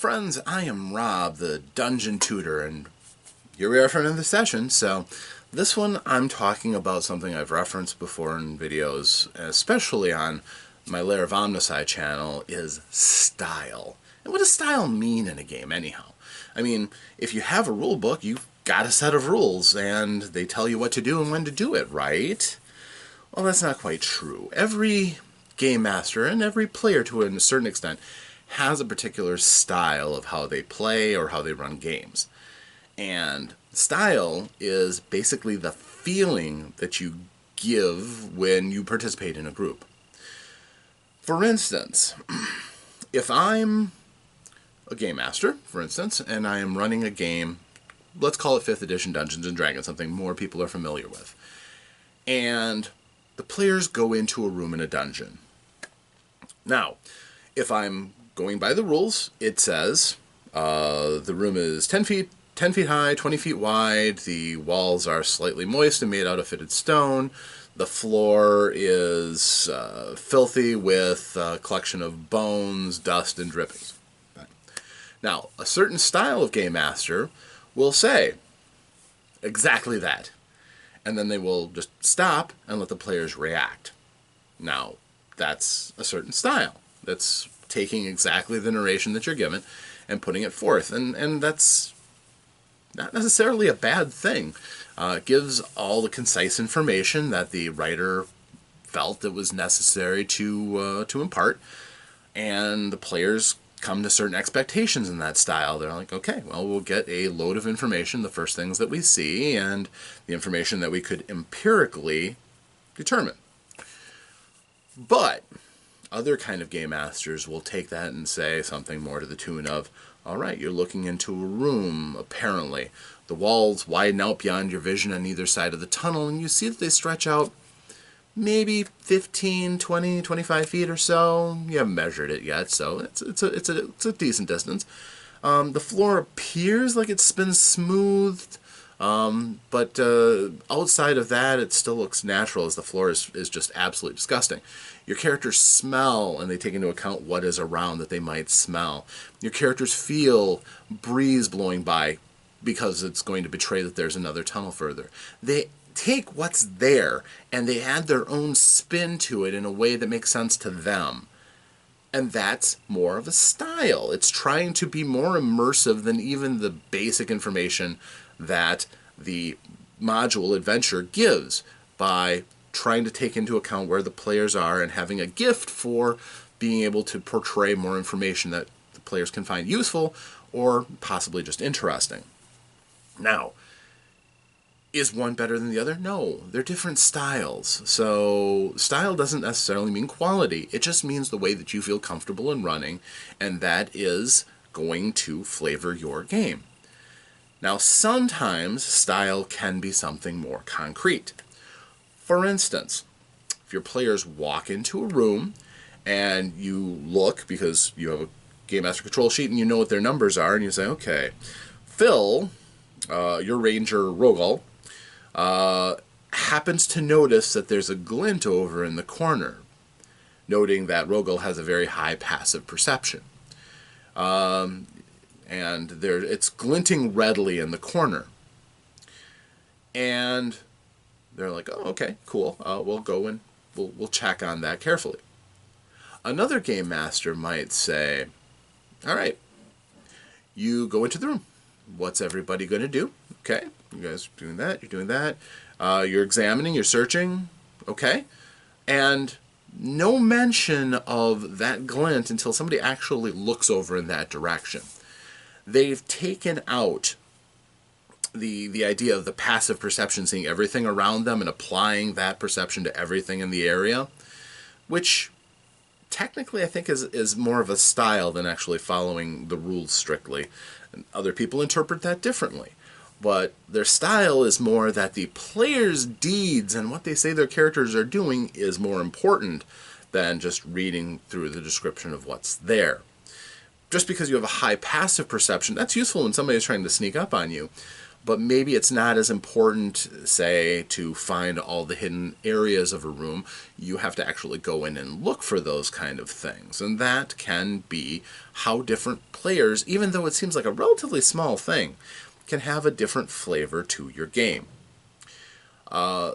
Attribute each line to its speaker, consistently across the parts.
Speaker 1: friends, I am Rob, the Dungeon Tutor, and here we are for another session. So this one I'm talking about something I've referenced before in videos, especially on my Lair of Omnicide channel, is style. And what does style mean in a game anyhow? I mean, if you have a rule book, you've got a set of rules, and they tell you what to do and when to do it, right? Well, that's not quite true. Every game master and every player to a certain extent has a particular style of how they play or how they run games. And style is basically the feeling that you give when you participate in a group. For instance, if I'm a game master, for instance, and I am running a game, let's call it 5th edition Dungeons & Dragons, something more people are familiar with, and the players go into a room in a dungeon. Now, if I'm going by the rules, it says the room is 10 feet high, 20 feet wide, the walls are slightly moist and made out of fitted stone, the floor is filthy with a collection of bones, dust, and drippings. Now, a certain style of game master will say exactly that, and then they will just stop and let the players react. Now, that's a certain style. That's taking exactly the narration that you're given and putting it forth. And that's not necessarily a bad thing. It gives all the concise information that the writer felt it was necessary to impart, and the players come to certain expectations in that style. They're like, okay, well, we'll get a load of information, the first things that we see, and the information that we could empirically determine. But other kind of game masters will take that and say something more to the tune of, all right, you're looking into a room, apparently. The walls widen out beyond your vision on either side of the tunnel, and you see that they stretch out maybe 15, 20, 25 feet or so. You haven't measured it yet, so it's a decent distance. The floor appears like it's been smoothed, but outside of that, it still looks natural, as the floor is just absolutely disgusting. Your characters smell, and they take into account what is around that they might smell. Your characters feel breeze blowing by because it's going to betray that there's another tunnel further. They take what's there and they add their own spin to it in a way that makes sense to them. And that's more of a style. It's trying to be more immersive than even the basic information that the module adventure gives, by trying to take into account where the players are and having a gift for being able to portray more information that the players can find useful or possibly just interesting. Now, is one better than the other? No, they're different styles. So style doesn't necessarily mean quality. It just means the way that you feel comfortable in running, and that is going to flavor your game. Now, sometimes style can be something more concrete. For instance, if your players walk into a room and you look, because you have a Game Master control sheet and you know what their numbers are, and you say, okay, Phil, your ranger Rogal, happens to notice that there's a glint over in the corner, noting that Rogal has a very high passive perception. And it's glinting redly in the corner. And they're like, oh, okay, cool. We'll go and we'll check on that carefully. Another game master might say, all right, you go into the room. What's everybody going to do? Okay, you guys are doing that, you're doing that. You're examining, you're searching, okay. And no mention of that glint until somebody actually looks over in that direction. They've taken out the idea of the passive perception, seeing everything around them and applying that perception to everything in the area, which technically I think is more of a style than actually following the rules strictly. And other people interpret that differently. But their style is more that the players' deeds and what they say their characters are doing is more important than just reading through the description of what's there. Just because you have a high passive perception, that's useful when somebody is trying to sneak up on you. but maybe it's not as important, say, to find all the hidden areas of a room. You have to actually go in and look for those kind of things. And that can be how different players, even though it seems like a relatively small thing, can have a different flavor to your game.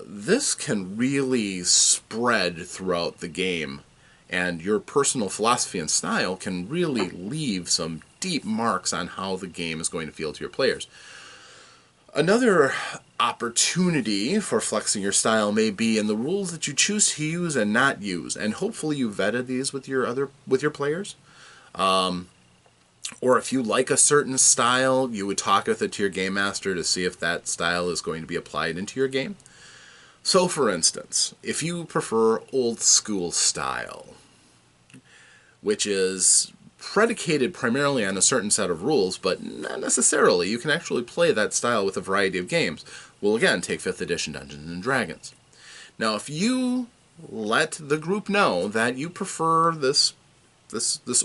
Speaker 1: This can really spread throughout the game, and your personal philosophy and style can really leave some deep marks on how the game is going to feel to your players. Another opportunity for flexing your style may be in the rules that you choose to use and not use, and hopefully you vetted these with your players. Or if you like a certain style, you would talk with it to your game master to see if that style is going to be applied into your game. So, for instance, if you prefer old school style, which is predicated primarily on a certain set of rules, but not necessarily, you can actually play that style with a variety of games. We'll again take 5th edition Dungeons and Dragons. Now, if you let the group know that you prefer this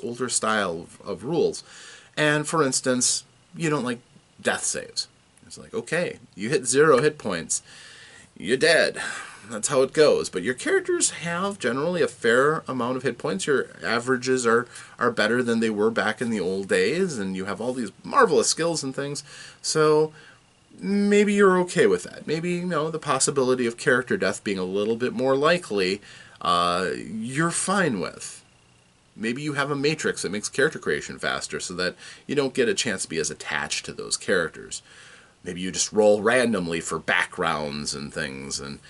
Speaker 1: older style of rules, and for instance, you don't like death saves, it's like, okay, you hit 0 hit points, you're dead. That's how it goes. But your characters have generally a fair amount of hit points. Your averages are better than they were back in the old days, and you have all these marvelous skills and things. So maybe you're okay with that. Maybe, the possibility of character death being a little bit more likely, you're fine with. Maybe you have a matrix that makes character creation faster so that you don't get a chance to be as attached to those characters. Maybe you just roll randomly for backgrounds and things, and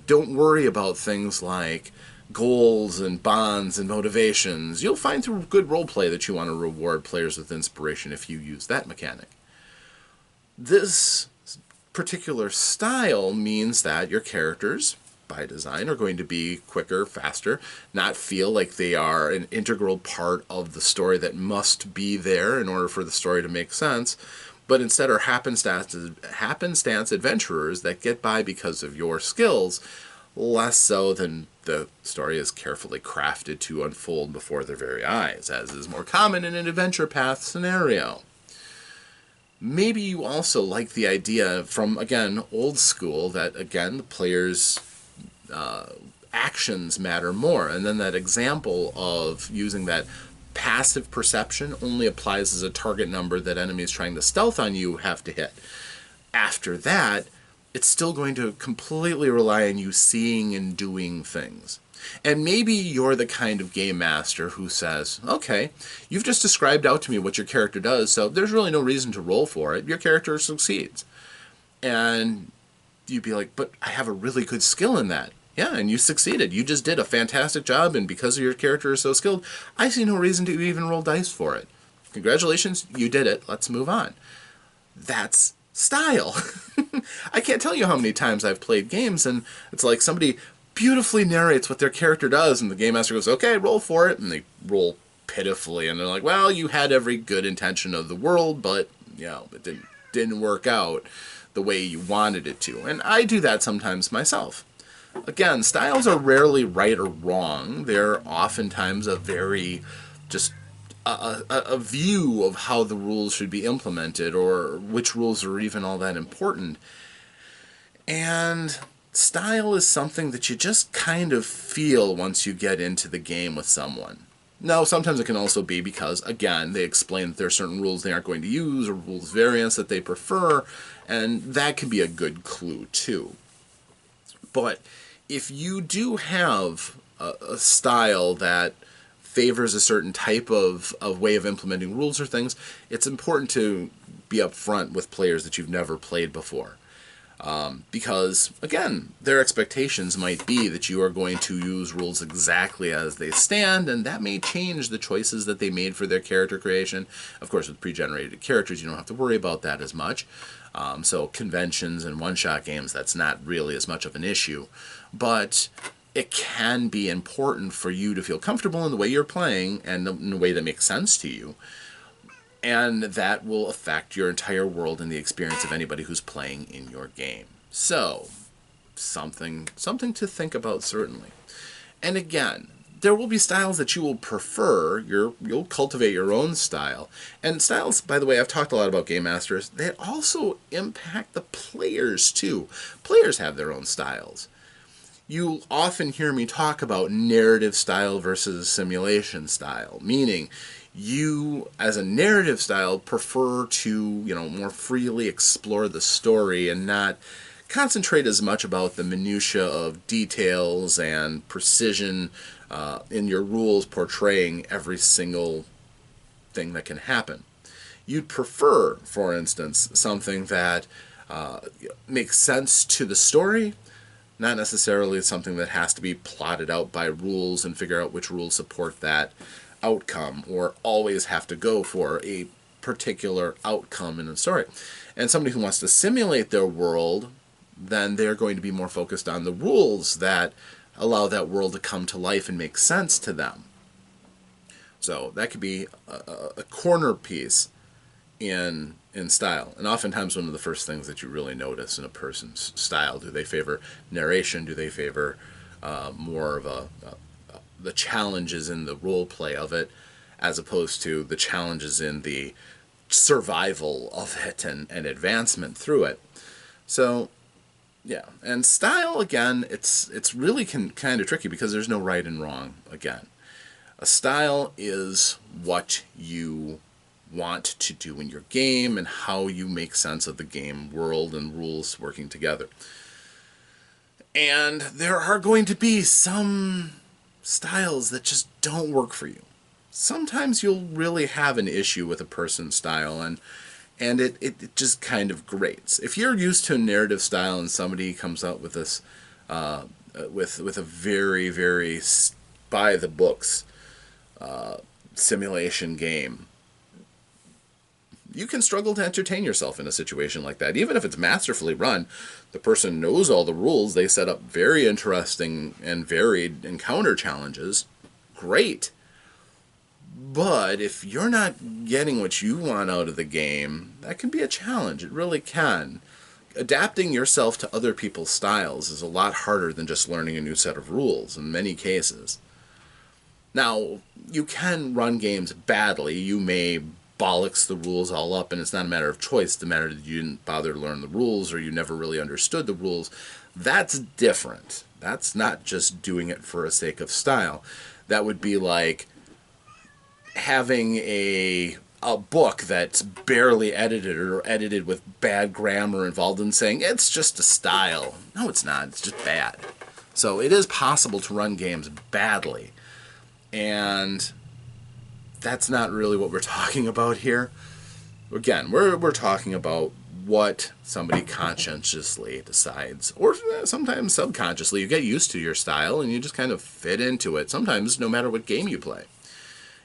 Speaker 1: don't worry about things like goals and bonds and motivations. You'll find through good roleplay that you want to reward players with inspiration if you use that mechanic. This particular style means that your characters, by design, are going to be quicker, faster, not feel like they are an integral part of the story that must be there in order for the story to make sense, but instead are happenstance adventurers that get by because of your skills, less so than the story is carefully crafted to unfold before their very eyes, as is more common in an adventure path scenario. Maybe you also like the idea from, again, old school, that, again, the players' actions matter more, and then that example of using that passive perception only applies as a target number that enemies trying to stealth on you have to hit. After that, it's still going to completely rely on you seeing and doing things. And maybe you're the kind of game master who says, okay, you've just described out to me what your character does, so there's really no reason to roll for it. Your character succeeds. And you'd be like, but I have a really good skill in that. Yeah, and you succeeded. You just did a fantastic job, and because your character is so skilled, I see no reason to even roll dice for it. Congratulations, you did it. Let's move on. That's style. I can't tell you how many times I've played games, and it's like somebody beautifully narrates what their character does, and the game master goes, okay, roll for it, and they roll pitifully, and they're like, well, you had every good intention of the world, but, it didn't work out the way you wanted it to. And I do that sometimes myself. Again, styles are rarely right or wrong. They're oftentimes a very just a view of how the rules should be implemented, or which rules are even all that important. And style is something that you just kind of feel once you get into the game with someone. Now, sometimes it can also be because, again, they explain that there are certain rules they aren't going to use, or rules variants that they prefer, and that can be a good clue, too. But if you do have a style that favors a certain type of way of implementing rules or things, it's important to be upfront with players that you've never played before. Because, again, their expectations might be that you are going to use rules exactly as they stand, and that may change the choices that they made for their character creation. Of course, with pre-generated characters, you don't have to worry about that as much. So conventions and one-shot games, that's not really as much of an issue. But it can be important for you to feel comfortable in the way you're playing and in a way that makes sense to you. And that will affect your entire world and the experience of anybody who's playing in your game. So, something to think about, certainly. And again, there will be styles that you will prefer. You'll cultivate your own style. And styles, by the way, I've talked a lot about game masters. They also impact the players too. Players have their own styles. You often hear me talk about narrative style versus simulation style, meaning you, as a narrative style, prefer to, more freely explore the story and not concentrate as much about the minutia of details and precision in your rules portraying every single thing that can happen. You'd prefer, for instance, something that makes sense to the story, not necessarily something that has to be plotted out by rules and figure out which rules support that outcome or always have to go for a particular outcome in a story. And somebody who wants to simulate their world, then they're going to be more focused on the rules that allow that world to come to life and make sense to them. So that could be a corner piece in style. And oftentimes one of the first things that you really notice in a person's style, do they favor narration? Do they favor more of the challenges in the role play of it, as opposed to the challenges in the survival of it and advancement through it? So yeah, and style, again, it's really kind of tricky because there's no right and wrong. Again, a style is what you want to do in your game and how you make sense of the game world and rules working together. And there are going to be some styles that just don't work for you. Sometimes you'll really have an issue with a person's style, and it just kind of grates. If you're used to a narrative style and somebody comes out with this with a very, very by the books simulation game, you can struggle to entertain yourself in a situation like that. Even if it's masterfully run, the person knows all the rules, they set up very interesting and varied encounter challenges, great. But if you're not getting what you want out of the game, that can be a challenge. It really can. Adapting yourself to other people's styles is a lot harder than just learning a new set of rules in many cases. Now, you can run games badly. You may bollocks the rules all up, and it's not a matter of choice. It's a matter that you didn't bother to learn the rules or you never really understood the rules. That's different. That's not just doing it for the sake of style. That would be like having a book that's barely edited or edited with bad grammar involved and saying, it's just a style. No, it's not. It's just bad. So it is possible to run games badly. And that's not really what we're talking about here. Again, we're talking about what somebody conscientiously decides, or sometimes subconsciously. You get used to your style and you just kind of fit into it, sometimes no matter what game you play.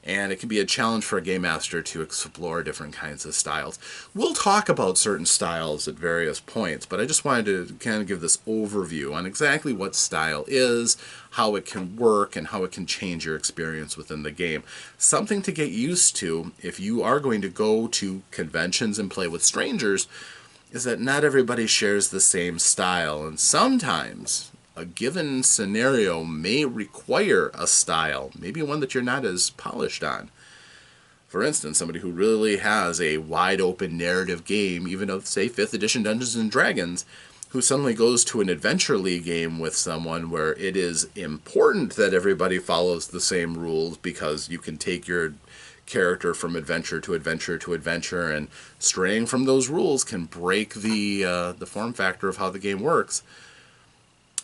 Speaker 1: And it can be a challenge for a game master to explore different kinds of styles. We'll talk about certain styles at various points, but I just wanted to kind of give this overview on exactly what style is, how it can work, and how it can change your experience within the game. Something to get used to if you are going to go to conventions and play with strangers is that not everybody shares the same style, and sometimes a given scenario may require a style, maybe one that you're not as polished on. For instance, somebody who really has a wide open narrative game, even of, say, 5th edition Dungeons & Dragons, who suddenly goes to an Adventure League game with someone where it is important that everybody follows the same rules because you can take your character from adventure to adventure to adventure, and straying from those rules can break the form factor of how the game works.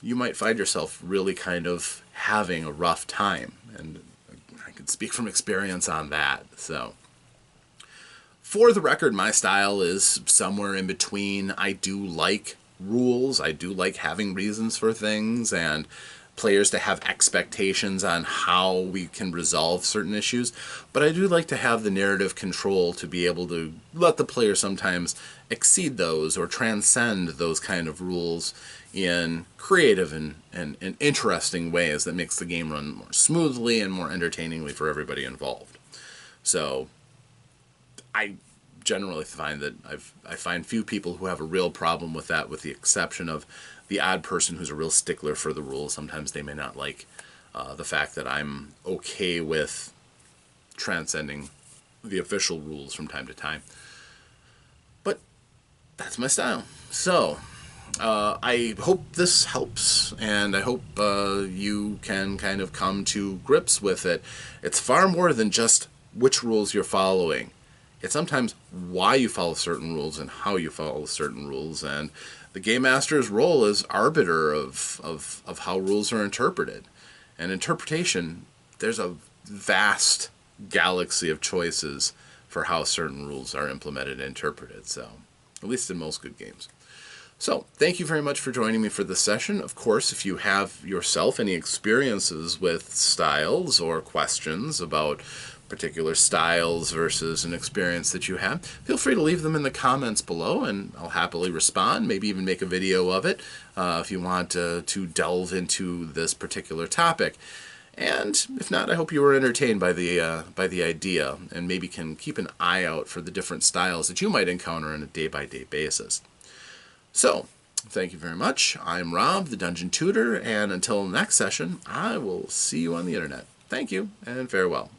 Speaker 1: You might find yourself really kind of having a rough time. And I can speak from experience on that. So, for the record, my style is somewhere in between. I do like rules. I do like having reasons for things and players to have expectations on how we can resolve certain issues. But I do like to have the narrative control to be able to let the player sometimes exceed those or transcend those kind of rules in creative and interesting ways that makes the game run more smoothly and more entertainingly for everybody involved. So I generally find that I find few people who have a real problem with that, with the exception of the odd person who's a real stickler for the rules. Sometimes they may not like the fact that I'm okay with transcending the official rules from time to time. But that's my style. So, I hope this helps, and I hope you can kind of come to grips with it. It's far more than just which rules you're following. It's sometimes why you follow certain rules and how you follow certain rules, and the game master's role is arbiter of how rules are interpreted. And interpretation, there's a vast galaxy of choices for how certain rules are implemented and interpreted, so at least in most good games. So, thank you very much for joining me for this session. Of course, if you have yourself any experiences with styles or questions about particular styles versus an experience that you have, feel free to leave them in the comments below, and I'll happily respond, maybe even make a video of it if you want to delve into this particular topic. And if not, I hope you were entertained by the idea, and maybe can keep an eye out for the different styles that you might encounter on a day-by-day basis. So, thank you very much. I'm Rob, the Dungeon Tutor, and until next session, I will see you on the internet. Thank you, and farewell.